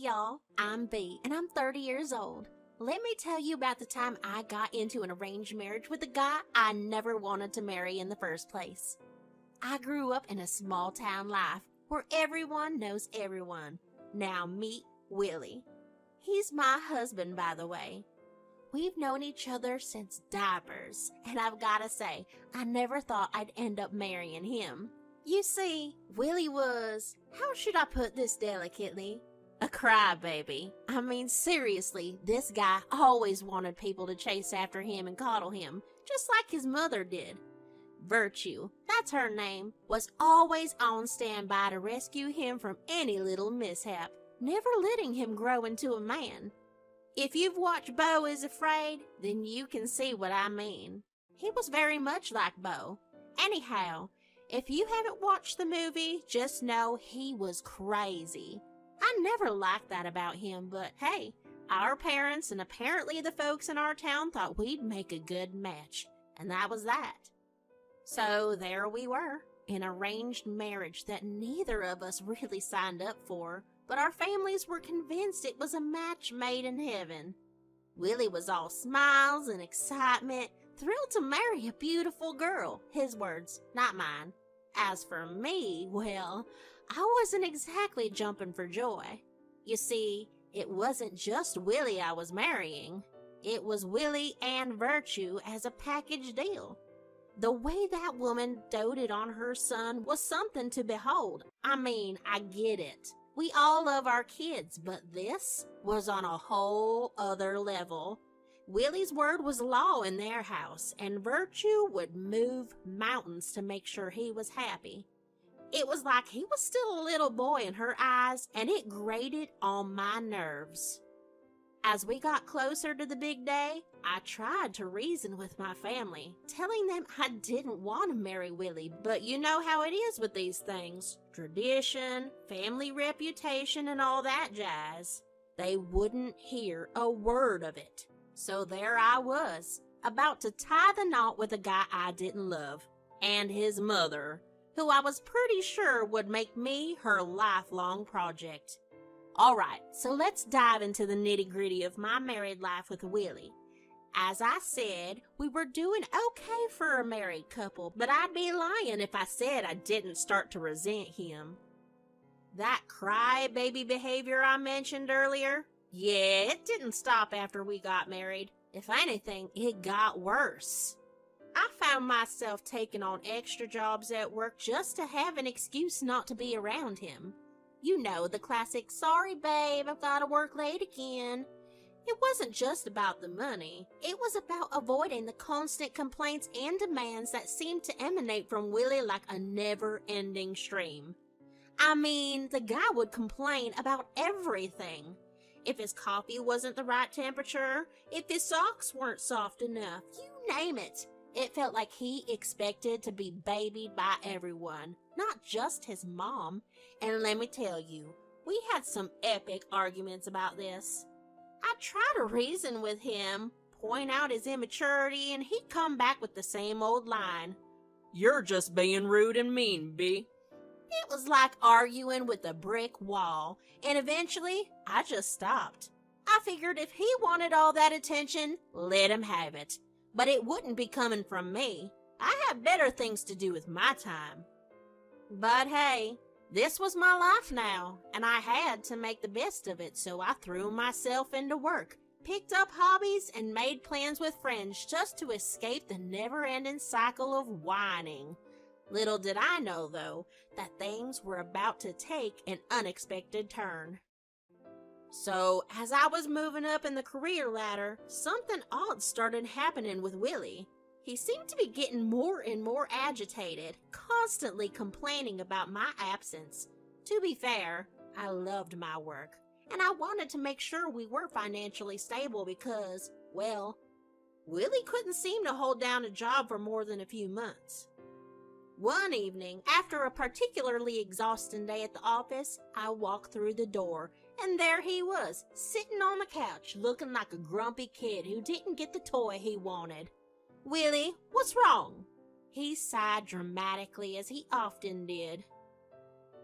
y'all. I'm Bee, and I'm 30 years old. Let me tell you about the time I got into an arranged marriage with a guy I never wanted to marry in the first place. I grew up in a small town life where everyone knows everyone. Now meet Willie. He's my husband, by the way. We've known each other since diapers, and I've gotta say, I never thought I'd end up marrying him. You see, Willie was, how should I put this delicately? A crybaby. I mean, seriously, this guy always wanted people to chase after him and coddle him, just like his mother did. Virtue, that's her name, was always on standby to rescue him from any little mishap, never letting him grow into a man. If you've watched Beau is Afraid, then you can see what I mean. He was very much like Beau. Anyhow, if you haven't watched the movie, just know he was crazy. I never liked that about him, but hey, our parents and apparently the folks in our town thought we'd make a good match, and that was that. So there we were, an arranged marriage that neither of us really signed up for, but our families were convinced it was a match made in heaven. Willie was all smiles and excitement, thrilled to marry a beautiful girl, his words, not mine. As for me, well, I wasn't exactly jumping for joy. You see, it wasn't just Willie I was marrying. It was Willie and Virtue as a package deal. The way that woman doted on her son was something to behold. I mean, I get it. We all love our kids, but this was on a whole other level. Willie's word was law in their house, and Virtue would move mountains to make sure he was happy. It was like he was still a little boy in her eyes, and it grated on my nerves. As we got closer to the big day, I tried to reason with my family, telling them I didn't want to marry Willie, but you know how it is with these things. Tradition, family reputation, and all that jazz. They wouldn't hear a word of it. So there I was, about to tie the knot with a guy I didn't love, and his mother, who I was pretty sure would make me her lifelong project. Alright, so let's dive into the nitty-gritty of my married life with Willie. As I said, we were doing okay for a married couple, but I'd be lying if I said I didn't start to resent him. That crybaby behavior I mentioned earlier, yeah, it didn't stop after we got married. If anything, it got worse. I found myself taking on extra jobs at work just to have an excuse not to be around him. You know, the classic, sorry babe, I've got to work late again. It wasn't just about the money. It was about avoiding the constant complaints and demands that seemed to emanate from Willie like a never-ending stream. I mean, the guy would complain about everything. If his coffee wasn't the right temperature, if his socks weren't soft enough, you name it. It felt like he expected to be babied by everyone, not just his mom. And let me tell you, we had some epic arguments about this. I'd try to reason with him, point out his immaturity, and he'd come back with the same old line. You're just being rude and mean, B. It was like arguing with a brick wall, and eventually, I just stopped. I figured if he wanted all that attention, let him have it. But it wouldn't be coming from me. I have better things to do with my time. But hey, this was my life now, and I had to make the best of it, so I threw myself into work, picked up hobbies, and made plans with friends just to escape the never-ending cycle of whining. Little did I know, though, that things were about to take an unexpected turn. So, as I was moving up in the career ladder, something odd started happening with Willie. He seemed to be getting more and more agitated, constantly complaining about my absence. To be fair, I loved my work, and I wanted to make sure we were financially stable because, well, Willie couldn't seem to hold down a job for more than a few months. One evening, after a particularly exhausting day at the office, I walked through the door, and there he was, sitting on the couch, looking like a grumpy kid who didn't get the toy he wanted. Willie, what's wrong? He sighed dramatically, as he often did.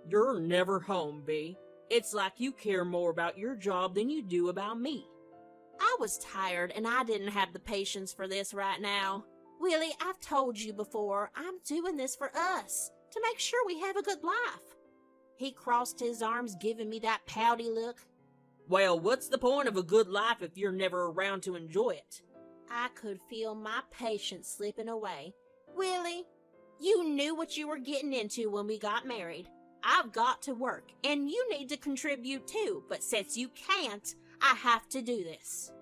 You're never home, B. It's like you care more about your job than you do about me. I was tired and I didn't have the patience for this right now. Willie, I've told you before, I'm doing this for us, to make sure we have a good life. He crossed his arms, giving me that pouty look. Well, what's the point of a good life if you're never around to enjoy it? I could feel my patience slipping away. Willie, you knew what you were getting into when we got married. I've got to work, and you need to contribute too, but since you can't, I have to do this.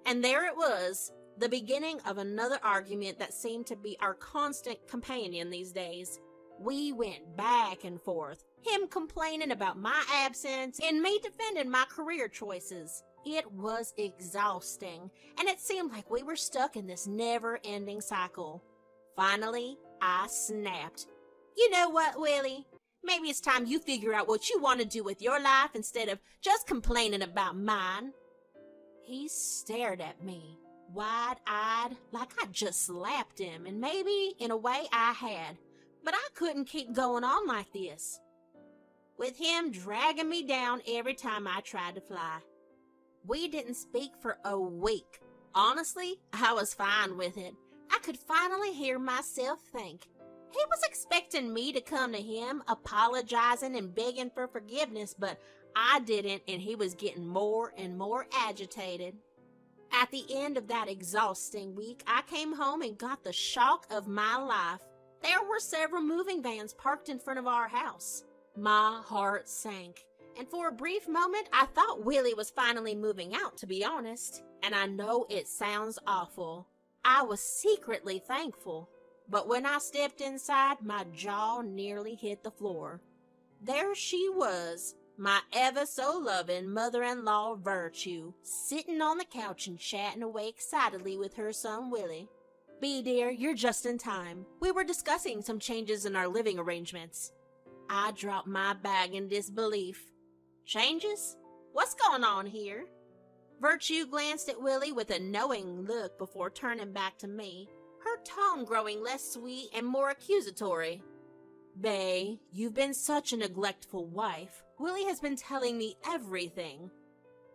And there it was, the beginning of another argument that seemed to be our constant companion these days. We went back and forth, him complaining about my absence and me defending my career choices. It was exhausting, and it seemed like we were stuck in this never-ending cycle. Finally, I snapped. You know what, Willie? Maybe it's time you figure out what you want to do with your life instead of just complaining about mine. He stared at me, wide-eyed, like I just slapped him, and maybe, in a way, I had. But I couldn't keep going on like this, with him dragging me down every time I tried to fly. We didn't speak for a week. Honestly, I was fine with it. I could finally hear myself think. He was expecting me to come to him, apologizing and begging for forgiveness, but I didn't, and he was getting more and more agitated. At the end of that exhausting week, I came home and got the shock of my life. There were several moving vans parked in front of our house. My heart sank, and for a brief moment, I thought Willie was finally moving out, to be honest. And I know it sounds awful. I was secretly thankful. But when I stepped inside, my jaw nearly hit the floor. There she was, my ever-so-loving mother-in-law Virtue, sitting on the couch and chatting away excitedly with her son Willie. Bea, dear, you're just in time. We were discussing some changes in our living arrangements. I dropped my bag in disbelief. Changes? What's going on here? Virtue glanced at Willie with a knowing look before turning back to me, her tone growing less sweet and more accusatory. Bea, you've been such a neglectful wife. Willie has been telling me everything.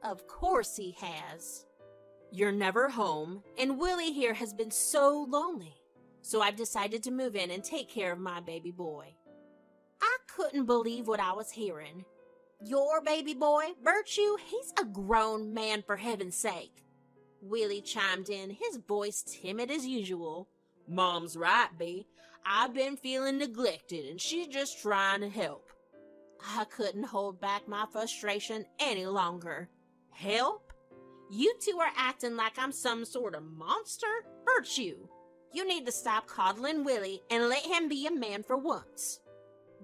Of course he has. You're never home, and Willie here has been so lonely. So I've decided to move in and take care of my baby boy. I couldn't believe what I was hearing. Your baby boy, Virtue? He's a grown man, for heaven's sake. Willie chimed in, his voice timid as usual. Mom's right, Bea. I've been feeling neglected, and she's just trying to help. I couldn't hold back my frustration any longer. Help? You two are acting like I'm some sort of monster? Virtue, you need to stop coddling Willie and let him be a man for once.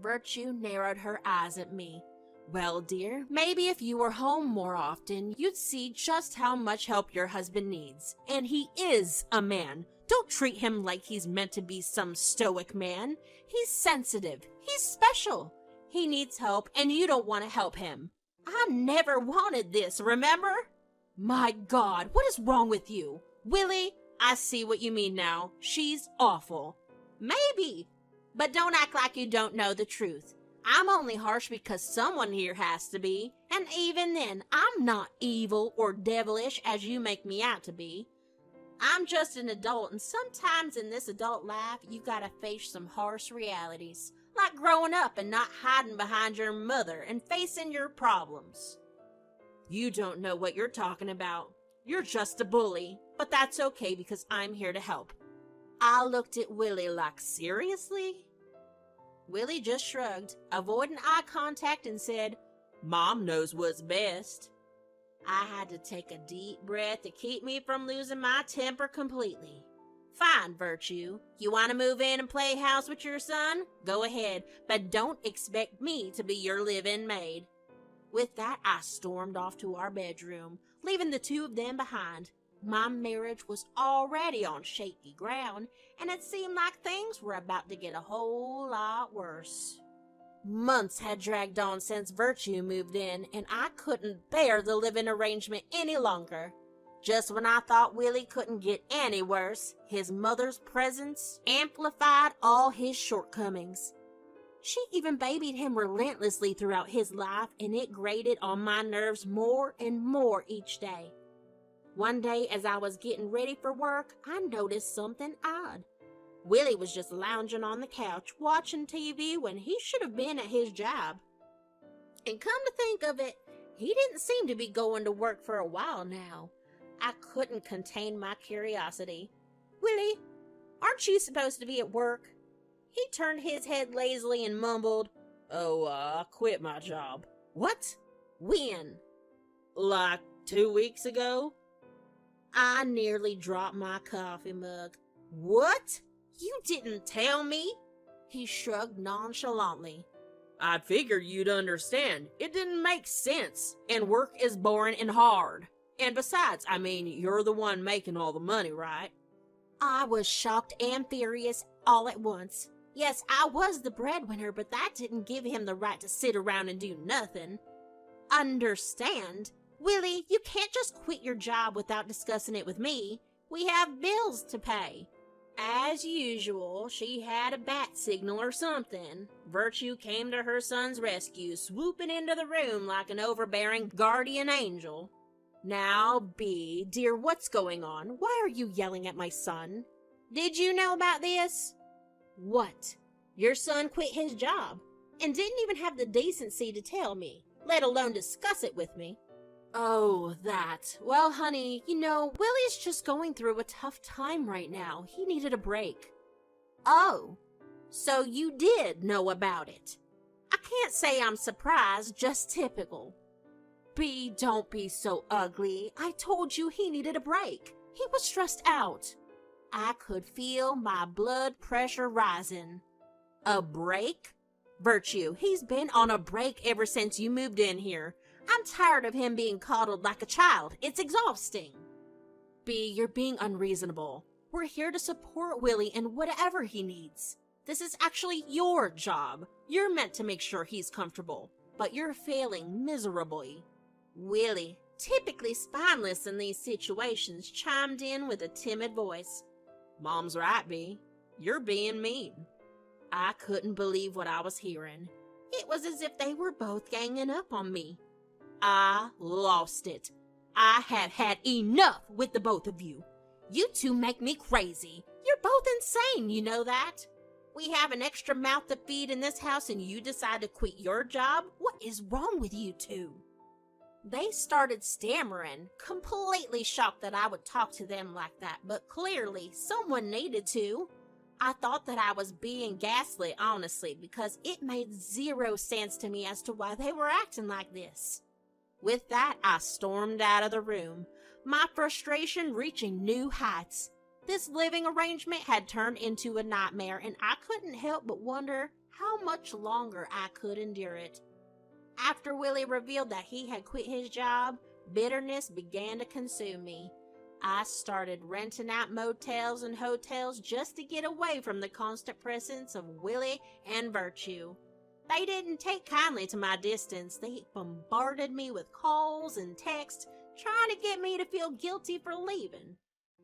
Virtue narrowed her eyes at me. Well, dear, maybe if you were home more often, you'd see just how much help your husband needs. And he is a man. Don't treat him like he's meant to be some stoic man. He's sensitive. He's special. He needs help, and you don't want to help him. I never wanted this, remember? My God, what is wrong with you? Willie, I see what you mean now. She's awful. Maybe, but don't act like you don't know the truth. I'm only harsh because someone here has to be, and even then, I'm not evil or devilish as you make me out to be. I'm just an adult, and sometimes in this adult life, you gotta face some harsh realities, like growing up and not hiding behind your mother and facing your problems. You don't know what you're talking about. You're just a bully, but that's okay because I'm here to help. I looked at Willie like, seriously? Willie just shrugged, avoiding eye contact, and said, Mom knows what's best. I had to take a deep breath to keep me from losing my temper completely. Fine, Virtue. You want to move in and play house with your son? Go ahead, but don't expect me to be your live-in maid. With that, I stormed off to our bedroom, leaving the two of them behind. My marriage was already on shaky ground, and it seemed like things were about to get a whole lot worse. Months had dragged on since Virtue moved in, and I couldn't bear the living arrangement any longer. Just when I thought Willie couldn't get any worse, his mother's presence amplified all his shortcomings. She even babied him relentlessly throughout his life, and it grated on my nerves more and more each day. One day, as I was getting ready for work, I noticed something odd. Willie was just lounging on the couch watching TV when he should have been at his job. And come to think of it, he didn't seem to be going to work for a while now. I couldn't contain my curiosity. "Willie, aren't you supposed to be at work?" He turned his head lazily and mumbled, "Oh, I quit my job." "What? When?" "Like 2 weeks ago." I nearly dropped my coffee mug. "What? You didn't tell me?" He shrugged nonchalantly. "I figured you'd understand. It didn't make sense, and work is boring and hard. And besides, you're the one making all the money, right?" I was shocked and furious all at once. Yes, I was the breadwinner, but that didn't give him the right to sit around and do nothing. "Understand? Willie, you can't just quit your job without discussing it with me. We have bills to pay." As usual, she had a bat signal or something. Virtue came to her son's rescue, swooping into the room like an overbearing guardian angel. "Now, Bea, dear, what's going on? Why are you yelling at my son? Did you know about this?" "What? Your son quit his job and didn't even have the decency to tell me, let alone discuss it with me." "Oh, that. Well, honey, Willie's just going through a tough time right now. He needed a break." "Oh, so you did know about it?" I can't say I'm surprised, just typical. "Bea, don't be so ugly. I told you he needed a break. He was stressed out." I could feel my blood pressure rising. "A break? Virtue, he's been on a break ever since you moved in here. I'm tired of him being coddled like a child. It's exhausting." "Bea, you're being unreasonable. We're here to support Willie in whatever he needs. This is actually your job. You're meant to make sure he's comfortable, but you're failing miserably." Willie, typically spineless in these situations, chimed in with a timid voice. "Mom's right, Bea. You're being mean." I couldn't believe what I was hearing. It was as if they were both ganging up on me. I lost it. I have had enough with the both of you. You two make me crazy. You're both insane, you know that? We have an extra mouth to feed in this house and you decide to quit your job? What is wrong with you two? They started stammering, completely shocked that I would talk to them like that, but clearly someone needed to. I thought that I was being gaslit, honestly, because it made zero sense to me as to why they were acting like this. With that, I stormed out of the room, my frustration reaching new heights. This living arrangement had turned into a nightmare, and I couldn't help but wonder how much longer I could endure it. After Willie revealed that he had quit his job, bitterness began to consume me. I started renting out motels and hotels just to get away from the constant presence of Willie and Virtue. They didn't take kindly to my distance. They bombarded me with calls and texts, trying to get me to feel guilty for leaving.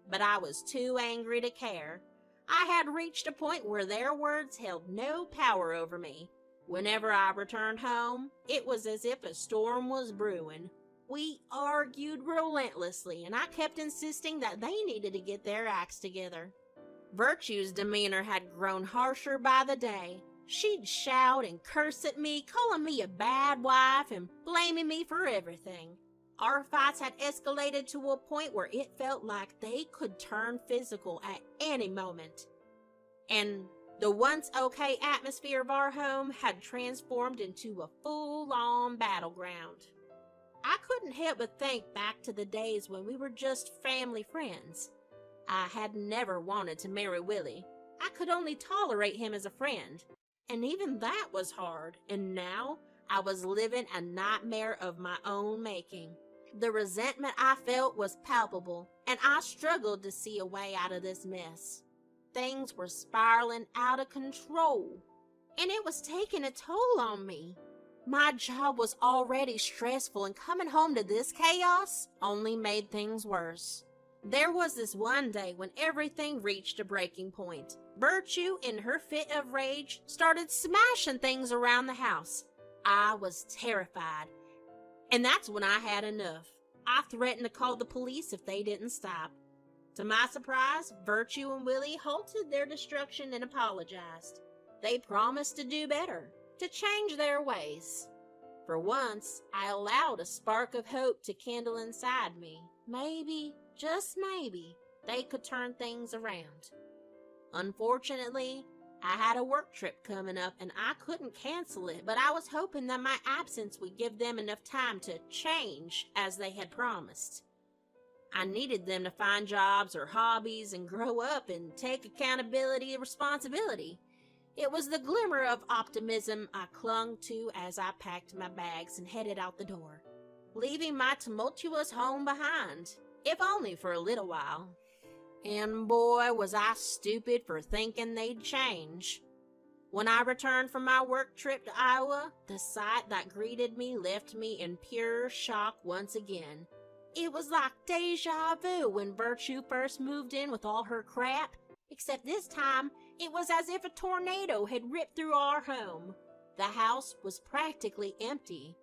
But I was too angry to care. I had reached a point where their words held no power over me. Whenever I returned home, it was as if a storm was brewing. We argued relentlessly, and I kept insisting that they needed to get their acts together. Virtue's demeanor had grown harsher by the day. She'd shout and curse at me, calling me a bad wife and blaming me for everything. Our fights had escalated to a point where it felt like they could turn physical at any moment. And the once okay atmosphere of our home had transformed into a full-on battleground. I couldn't help but think back to the days when we were just family friends. I had never wanted to marry Willie. I could only tolerate him as a friend. And even that was hard, and now I was living a nightmare of my own making. The resentment I felt was palpable, and I struggled to see a way out of this mess. Things were spiraling out of control, and it was taking a toll on me. My job was already stressful, and coming home to this chaos only made things worse. There was this one day when everything reached a breaking point. Virtue, in her fit of rage, started smashing things around the house. I was terrified, and that's when I had enough. I threatened to call the police if they didn't stop. To my surprise, Virtue and Willie halted their destruction and apologized. They promised to do better, to change their ways. For once, I allowed a spark of hope to kindle inside me. Maybe, just maybe, they could turn things around. Unfortunately, I had a work trip coming up and I couldn't cancel it, but I was hoping that my absence would give them enough time to change as they had promised. I needed them to find jobs or hobbies and grow up and take accountability and responsibility. It was the glimmer of optimism I clung to as I packed my bags and headed out the door, leaving my tumultuous home behind, if only for a little while. And boy, was I stupid for thinking they'd change. When I returned from my work trip to Iowa, the sight that greeted me left me in pure shock once again. It was like deja vu when Virtue first moved in with all her crap, except this time it was as if a tornado had ripped through our home. The house was practically empty,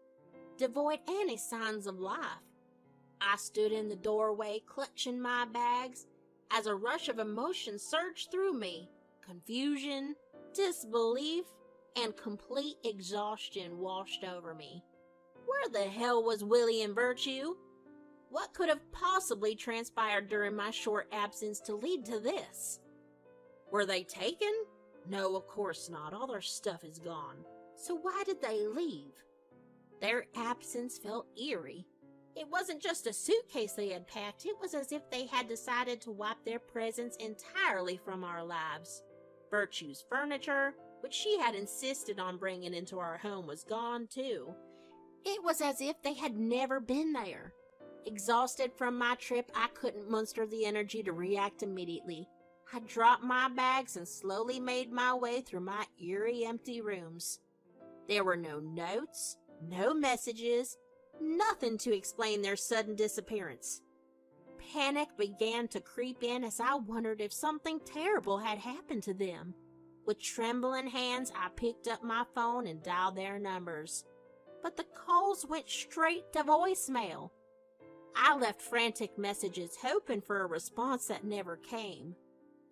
devoid any signs of life. I stood in the doorway clutching my bags as a rush of emotion surged through me. Confusion, disbelief, and complete exhaustion washed over me. Where the hell was Willie and Virtue? What could have possibly transpired during my short absence to lead to this? Were they taken? No, of course not. All their stuff is gone. So why did they leave? Their absence felt eerie. It wasn't just a suitcase they had packed. It was as if they had decided to wipe their presence entirely from our lives. Virtue's furniture, which she had insisted on bringing into our home, was gone too. It was as if they had never been there. Exhausted from my trip, I couldn't muster the energy to react immediately. I dropped my bags and slowly made my way through my eerie empty rooms. There were no notes, no messages, nothing to explain their sudden disappearance. Panic began to creep in as I wondered if something terrible had happened to them. With trembling hands, I picked up my phone and dialed their numbers. But the calls went straight to voicemail. I left frantic messages hoping for a response that never came.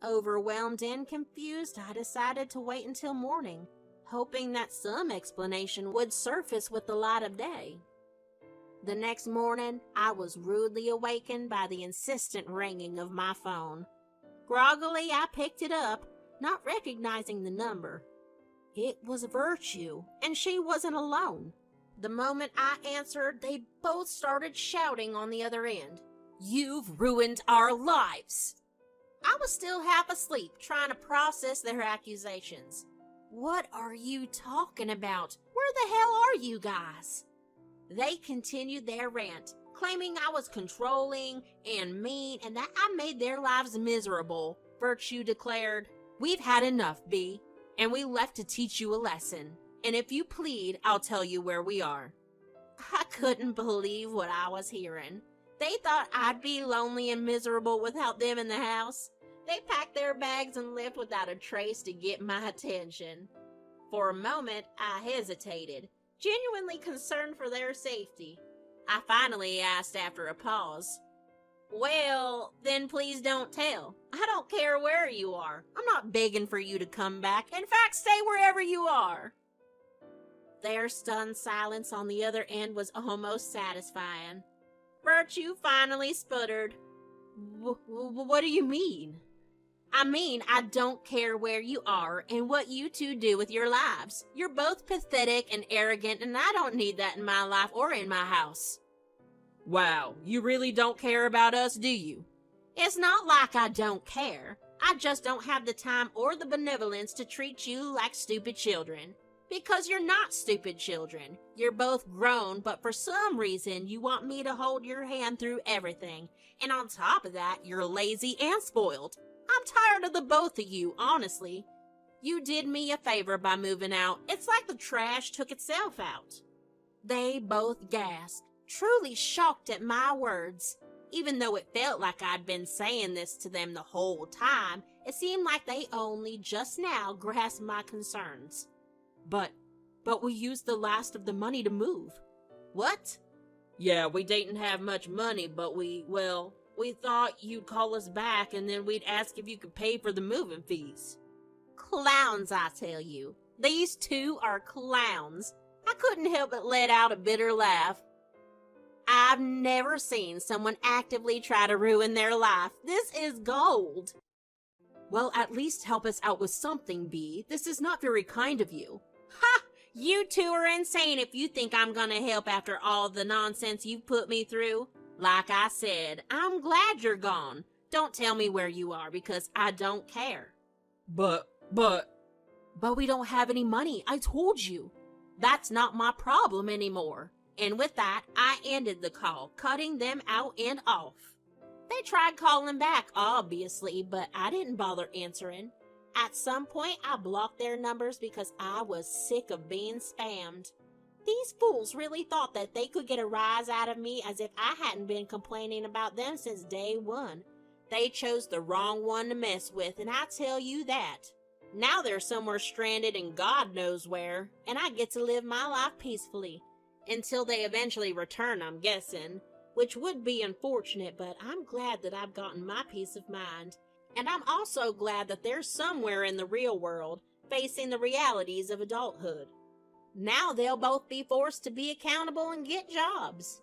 Overwhelmed and confused, I decided to wait until morning, hoping that some explanation would surface with the light of day. The next morning, I was rudely awakened by the insistent ringing of my phone. Groggily, I picked it up, not recognizing the number. It was Virtue, and she wasn't alone. The moment I answered, they both started shouting on the other end. "You've ruined our lives!" I was still half asleep, trying to process their accusations. "What are you talking about? Where the hell are you guys?" They continued their rant, claiming I was controlling and mean and that I made their lives miserable. Virtue declared, "We've had enough, B, and we left to teach you a lesson. And if you plead, I'll tell you where we are." I couldn't believe what I was hearing. They thought I'd be lonely and miserable without them in the house. They packed their bags and left without a trace to get my attention. For a moment, I hesitated, genuinely concerned for their safety. I finally asked after a pause, "Well, then please don't tell. I don't care where you are. I'm not begging for you to come back. In fact, stay wherever you are." Their stunned silence on the other end was almost satisfying. Virtue finally sputtered, What do you mean?" "I mean, I don't care where you are and what you two do with your lives. You're both pathetic and arrogant, and I don't need that in my life or in my house." "Wow, you really don't care about us, do you?" "It's not like I don't care. I just don't have the time or the benevolence to treat you like stupid children. Because you're not stupid children. You're both grown, but for some reason you want me to hold your hand through everything. And on top of that, you're lazy and spoiled. I'm tired of the both of you, honestly. You did me a favor by moving out. It's like the trash took itself out." They both gasped, truly shocked at my words. Even though it felt like I'd been saying this to them the whole time, it seemed like they only just now grasped my concerns. But we used the last of the money to move. What? Yeah, we didn't have much money, but we thought you'd call us back and then we'd ask if you could pay for the moving fees. Clowns, I tell you. These two are clowns. I couldn't help but let out a bitter laugh. I've never seen someone actively try to ruin their life. This is gold. Well, at least help us out with something, Bee. This is not very kind of you. Ha! You two are insane if you think I'm gonna help after all the nonsense you've put me through. Like I said, I'm glad you're gone. Don't tell me where you are because I don't care. But we don't have any money, I told you. That's not my problem anymore. And with that, I ended the call, cutting them out and off. They tried calling back, obviously, but I didn't bother answering. At some point, I blocked their numbers because I was sick of being spammed. These fools really thought that they could get a rise out of me as if I hadn't been complaining about them since day one. They chose the wrong one to mess with, and I tell you that. Now they're somewhere stranded in God knows where, and I get to live my life peacefully. Until they eventually return, I'm guessing. Which would be unfortunate, but I'm glad that I've gotten my peace of mind. And I'm also glad that they're somewhere in the real world, facing the realities of adulthood. Now they'll both be forced to be accountable and get jobs.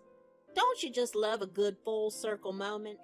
Don't you just love a good full circle moment?